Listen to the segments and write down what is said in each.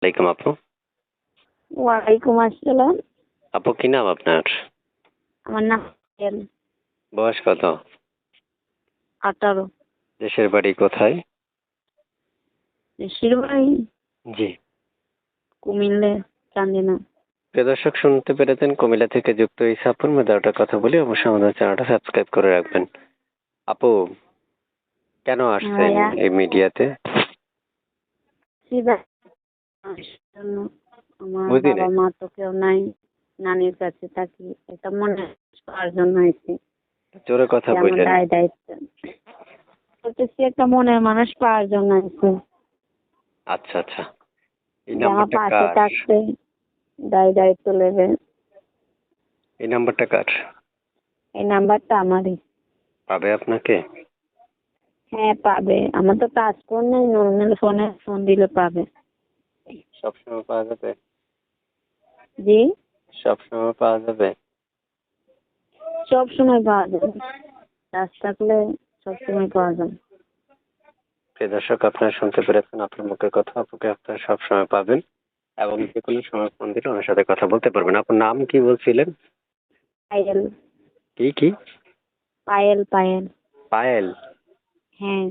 ওয়ালাইকুম আপু। ওয়ালাইকুম আসসালাম। আপু কি নাম আপনার? আমার নাম পায়েল। বয়স কত? 18। দেশের বাড়ি কোথায়? দেশের বাড়ি জি। কুমিল্লা, চান্দিনা। প্রিয় দর্শক, শুনতে পেরেছেন কুমিল্লা থেকে যুক্ত এই আপুর মধ্যে একটা কথা বলি, অবশ্যই আমাদের চ্যানেলটা সাবস্ক্রাইব করে রাখবেন। আপু, কেন আসছেন ভাইয়া এই মিডিয়াতে? সিধা জন্য আমার বুঝি বাবা নাই। মা তো কেউ নাই, নানির কাছে থাকি। এটা মনে পাওয়ার জন্য হয়েছে জোরে কথা যে আমার বললেন। দায়িত্ব বলতেছি, একটা মনের মানুষ পাওয়ার জন্য হয়েছে আচ্ছা আচ্ছা, এই যে আমার নাম্বারটা পাশে কার? থাকতে, দায়িত্ব নেবে। এই নাম্বারটা কার? এই নাম্বারটা আমারই। পাবে আপনাকে? হ্যাঁ পাবে, আমার তো কাজ ফোন নেই, নর্মাল ফোনে ফোন দিলে পাবে। সবসময় পাওয়া যাবে? জি, সবসময় পাওয়া যাবে? সব সময় পাওয়া যাবে, কাজ থাকলে সব সময় পাওয়া যাবে। প্রিয় দর্শক, আপনারা শুনতে পেরেছেন আপনার মুখের কথা। আপুকে আপনারা সবসময় পাবেন এবং যে কোনো সময় ফোন দিলে ওনার সাথে কথা বলতে পারবেন। আপনার নাম কি বলছিলেন? পায়েল। কি কি? পায়েল পায়েল। পায়েল। হ্যাঁ।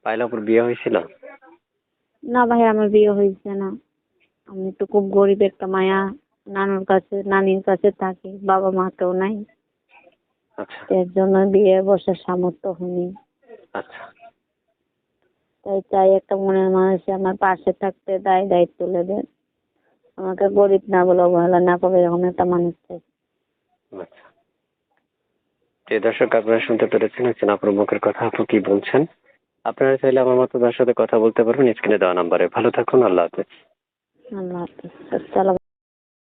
পায়েল আপুর বিয়ে হয়েছিল? না ভাই, আমার বিয়ে হয়েছে না। আমি তো খুব গরিব একটা মায়া, নানির কাছে থাকি, বাবা মা কেউ নাই। আচ্ছা এর জন্য বিয়ে বসার সামর্থ্য হয়নি। আচ্ছা। তাই চাই একটা মনের মানুষ আমার পাশে থাকতে, দায়িত্ব নেবে, আমাকে গরিব না বলে অবহেলা না করবে, এরকম একটা মানুষ চাই। আচ্ছা। প্রিয় দর্শক, আপনারা শুনতে পেরেছেন হচ্ছেন আপুর মুখের কথা। আপু কি বলছেন? আপনারা চাইলে আমার মতো তার সাথে কথা বলতে পারবেন স্ক্রিনে দেওয়া নাম্বারে। ভালো থাকুন, আল্লাহ হাফেজ। আল্লাহ হাফিজ। আসসালাম।